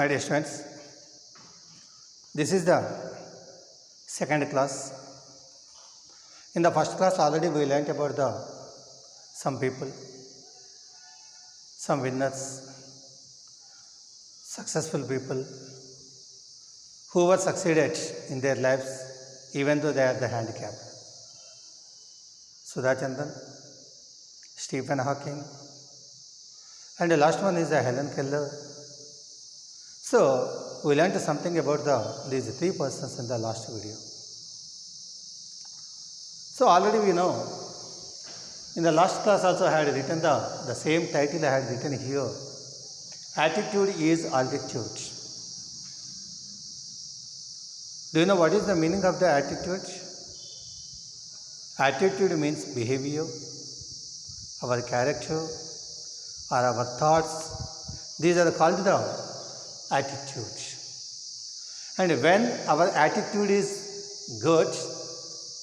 My dear students, this is the second class. In the first class already we learnt about some people, some winners, successful people who were succeeded in their lives even though they are the handicapped. Sudha Chandan, Stephen Hawking, and the last one is Helen Keller. So we learned something about these three persons in the last video. So already we know, in the last class also I had written the same title I had written here. Attitude is altitude. Do you know what is the meaning of the attitude? Attitude means behavior, our character, or our thoughts. These are called the attitude. And when our attitude is good,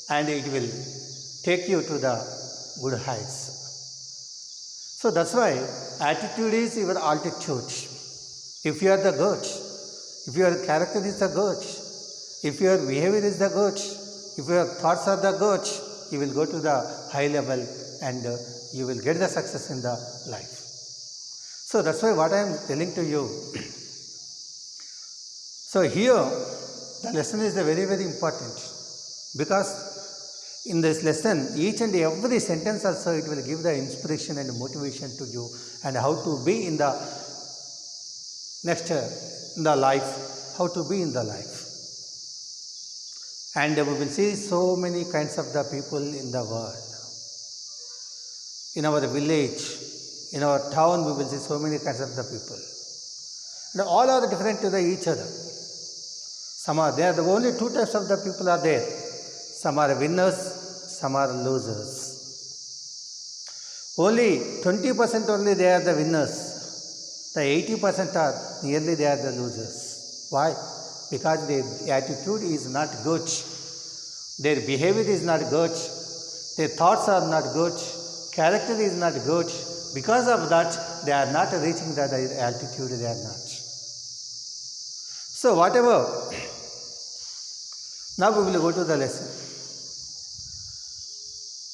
and it will take you to the good heights. So that's why attitude is your altitude. If you are the good, if your character is the good, if your behavior is the good, if your thoughts are the good, you will go to the high level and you will get the success in the life. So that's why what I am telling to you. So here the lesson is very, very important, because in this lesson each and every sentence also it will give the inspiration and motivation to you and how to be in the next in the life, how to be in the life. And we will see so many kinds of the people in the world. In our village, in our town, we will see so many kinds of the people. And all are different to each other. Some are there, the only two types of the people are there. Some are winners, some are losers. Only 20% only they are the winners. The 80% are nearly they are the losers. Why? Because their attitude is not good, their behavior is not good, their thoughts are not good, character is not good. Because of that, they are not reaching the altitude, they are not. So whatever, now we will go to the lesson.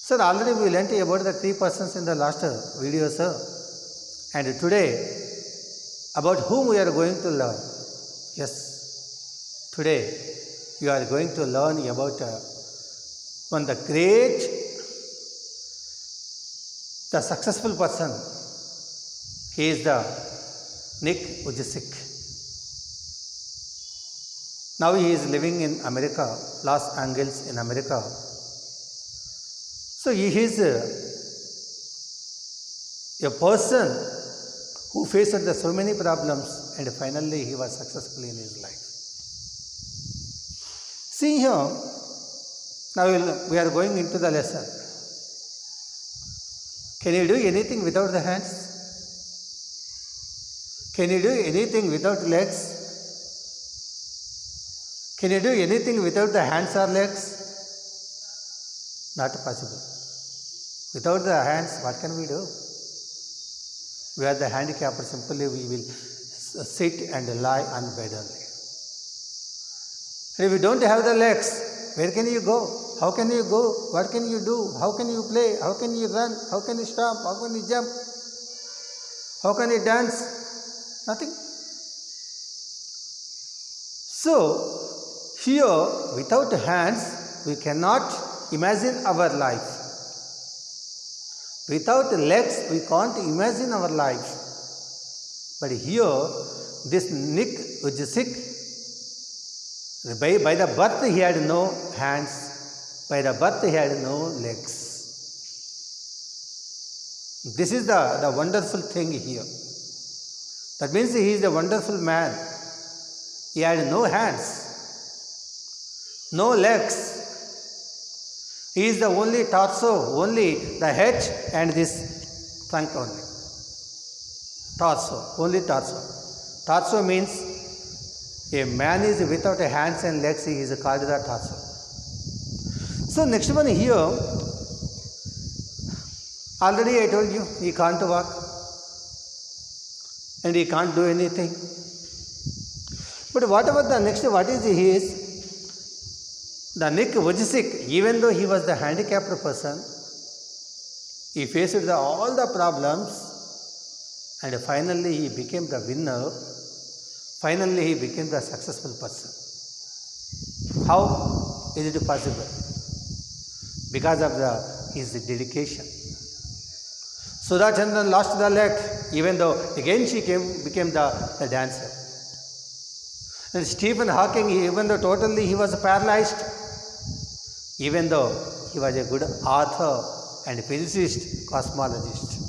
Sir, already we learnt about the three persons in the last video, sir. And today, about whom we are going to learn. Yes, today you are going to learn about one of the great, the successful person. He is the Nick Vujicic. Now he is living in America, Los Angeles in America. So he is a person who faced so many problems and finally he was successful in his life. See here, now we are going into the lesson. Can you do anything without the hands? Can you do anything without legs? Can you do anything without the hands or legs? Not possible. Without the hands, what can we do? We are the handicapped, simply we will sit and lie on bed only. And if you don't have the legs, where can you go? How can you go? What can you do? How can you play? How can you run? How can you stop? How can you jump? How can you dance? Nothing. So, here, without hands, we cannot imagine our life. Without legs, we can't imagine our life. But here, this Nick Vujicic, by the birth he had no hands, by the birth he had no legs. This is the wonderful thing here. That means he is a wonderful man. He had no hands, no legs. He is the only torso, only the head and this trunk only. Torso, only torso. Torso means a man is without hands and legs, he is called the torso. So next one here, already I told you, he can't walk and he can't do anything. But whatever the next, what is he is, the Nick Vujicic, even though he was the handicapped person, he faced all the problems and finally he became the winner. Finally he became the successful person. How is it possible? Because of his dedication. Sudha Chandran lost the leg, even though again she became the dancer. And Stephen Hawking, even though totally he was paralyzed, even though he was a good author and physicist, cosmologist.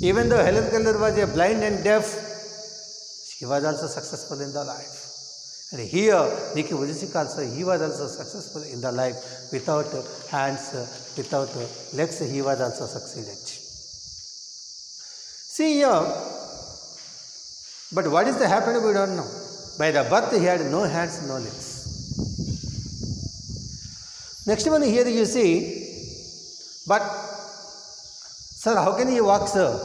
Even though Helen Keller was a blind and deaf, she was also successful in the life. And here, Nicky Vujicic also, he was also successful in the life. Without hands, without legs, he was also succeeded. See here, but what is the happening, we don't know. By the birth, he had no hands, no legs. Next one here you see, but sir, how can he walk, sir?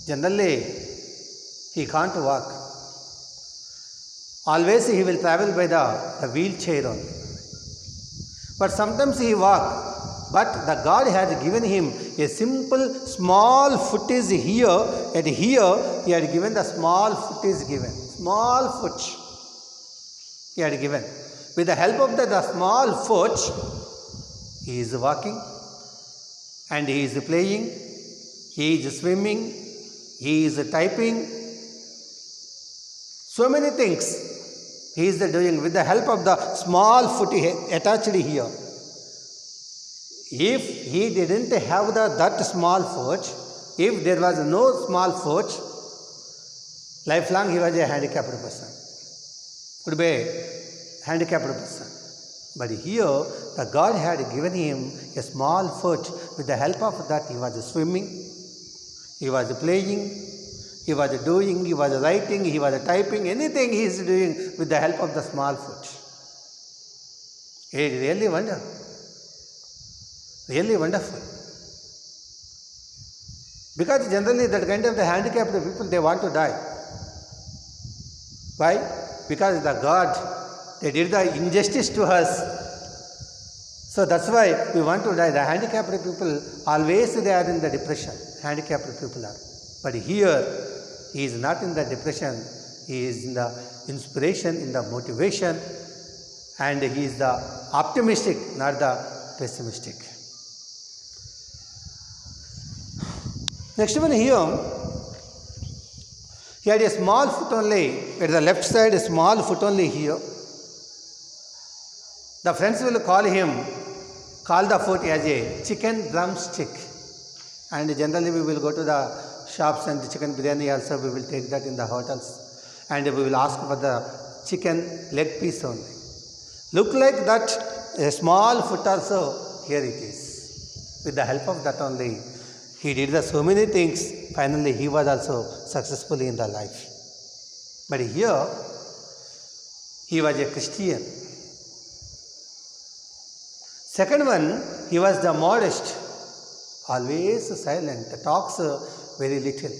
Generally, he can't walk. Always he will travel by the wheelchair only. But sometimes he walk. But the God has given him a simple small foot is here, and here he had given the small foot is given. Small foot he had given. With the help of the small foot, he is walking and he is playing, he is swimming, he is typing. So many things he is doing with the help of the small foot attached here. If he didn't have that small foot, if there was no small foot, lifelong he was a handicapped person. Could be a handicapped person. But here, the God had given him a small foot. With the help of that, he was swimming, he was playing, he was doing, he was writing, he was typing, anything he is doing with the help of the small foot. It is really wonderful. Really wonderful. Because generally that kind of the handicapped people, they want to die. Why? Because the God, they did the injustice to us. So that's why we want to die. The handicapped people, always they are in the depression. Handicapped people are. But here, he is not in the depression. He is in the inspiration, in the motivation. And he is the optimistic, not the pessimistic. Next one here, he had a small foot only, at the left side a small foot only here. The friends will call the foot as a chicken drumstick. And generally we will go to the shops and the chicken biryani also we will take that in the hotels. And we will ask for the chicken leg piece only. Look like that, a small foot also, here it is. With the help of that only, he did so many things. Finally, he was also successful in the life. But here, he was a Christian. Second one, he was the modest, always silent, talks very little.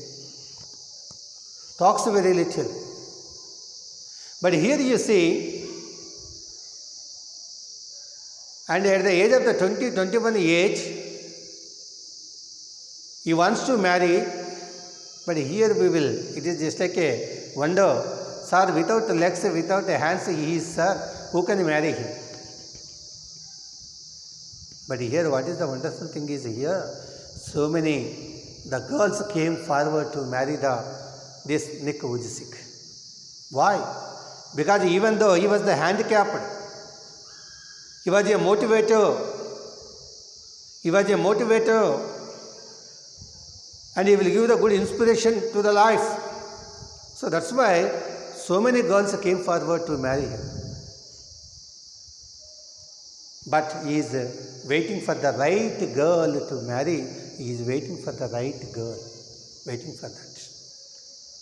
Talks very little. But here you see, and at the age of the 21 age, he wants to marry, but here we will, it is just like a wonder. Sir, without legs, without hands, he is, sir, who can marry him? But here, what is the wonderful thing is here, so many, the girls came forward to marry this Nick Vujicic. Why? Because even though he was the handicapped, he was a motivator. He was a motivator. And he will give the good inspiration to the life. So that's why so many girls came forward to marry him. But he is waiting for the right girl to marry. He is waiting for the right girl. Waiting for that.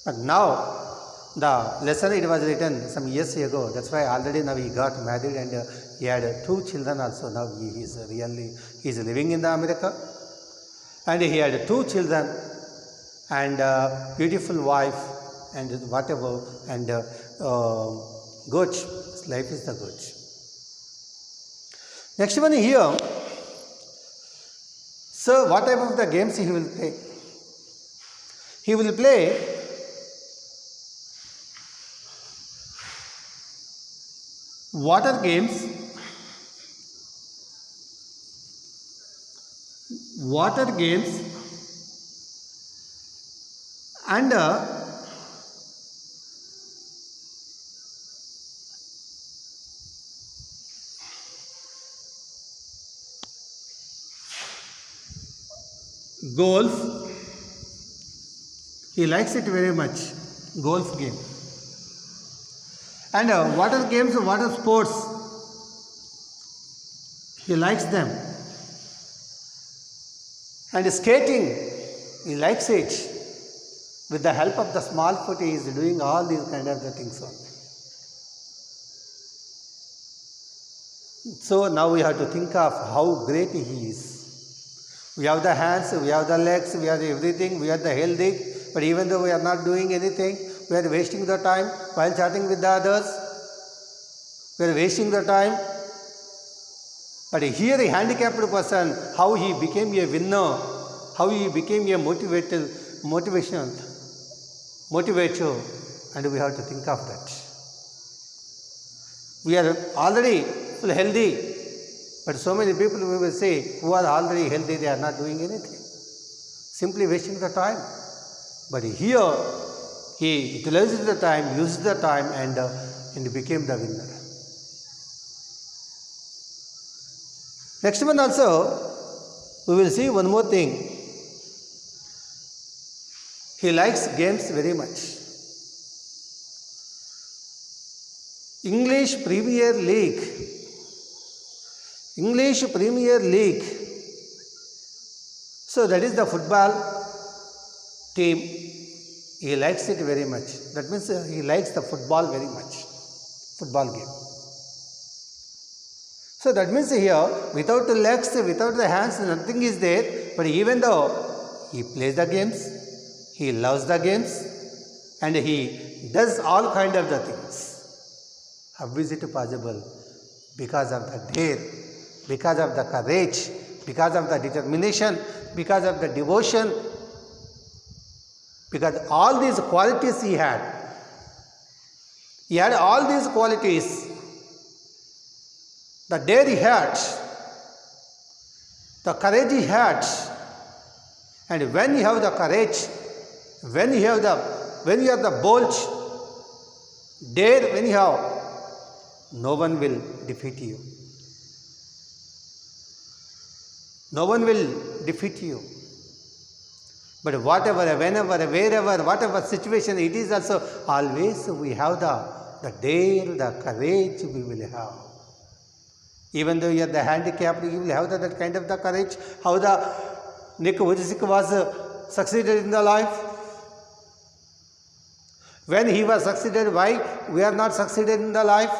But now, the lesson it was written some years ago. That's why already now he got married and he had 2 children also. Now he is living in the America. And he had 2 children and a beautiful wife and whatever, and good. Life is the good. Next one here. So what type of the games he will play? He will play water games, and golf. He likes it very much, golf game. And water games, water sports, he likes them. And skating, he likes it. With the help of the small foot, he is doing all these kind of the things on. So now we have to think of how great he is. We have the hands, we have the legs, we have everything, we have the healthy, but even though we are not doing anything, we are wasting the time while chatting with the others. We are wasting the time. But here a handicapped person, how he became a winner, how he became a motivator, and we have to think of that. We are already full healthy, but so many people we will say who are already healthy, they are not doing anything, simply wasting the time. But here he utilized the time, used the time, and became the winner. Next one also, we will see one more thing. He likes games very much. English Premier League. So that is the football team. He likes it very much. That means he likes the football very much. Football game. So that means here, without the legs, without the hands, nothing is there. But even though he plays the games, he loves the games, and he does all kind of the things. How is it possible? Because of the dare, because of the courage, because of the determination, because of the devotion, because all these qualities he had. He had all these qualities. The dare he had, the courage he had, and when you have the courage, when you have the bold dare, when you have, no one will defeat you. No one will defeat you. But whatever, whenever, wherever, whatever situation it is also, always we have the dare, the courage we will have. Even though you are the handicapped, you will have that kind of the courage. How the Nick Vujicic was succeeded in the life. When he was succeeded, why we are not succeeded in the life?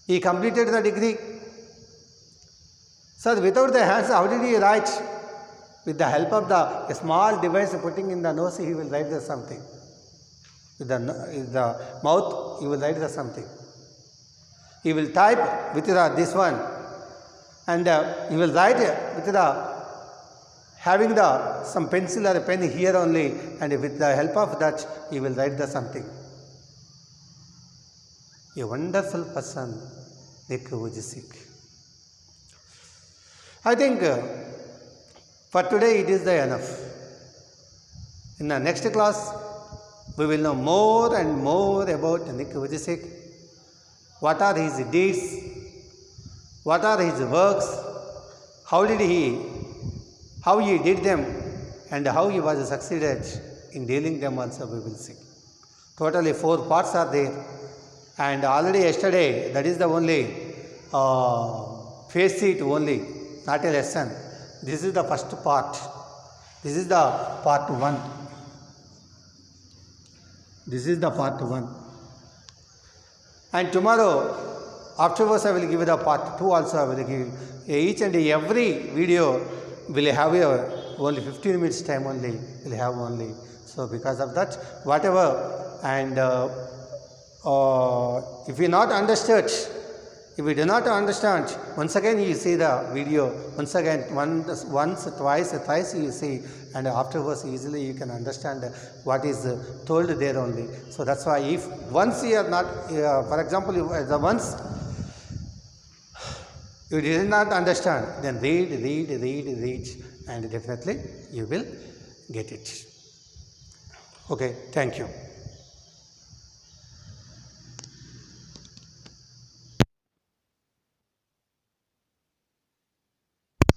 He completed the degree. So without the hands, how did he write? With the help of the small device putting in the nose, he will write the something. With the mouth, he will write the something. He will type with this one, and he will write with having some pencil or a pen here only, and with the help of that, he will write the something. A wonderful person, Nick Vujicic. I think for today it is enough. In the next class, we will know more and more about Nick Vujicic. What are his deeds? What are his works? How he did them, and how he was succeeded in dealing them also we will see. Totally 4 parts are there, and already yesterday, that is the only face it only, not a lesson. This is the first part. This is the part 1. This is the part 1. And tomorrow, afterwards I will give the part 2 also. I will give each and every video will have a only 15 minutes time only will have only. So because of that, whatever, and if we not understood, if we do not understand, once again you see the video, once again, once, twice, thrice you see, and afterwards easily you can understand what is told there only. So that's why if once you are not, for example, once you did not understand, then read, and definitely you will get it. Okay, thank you.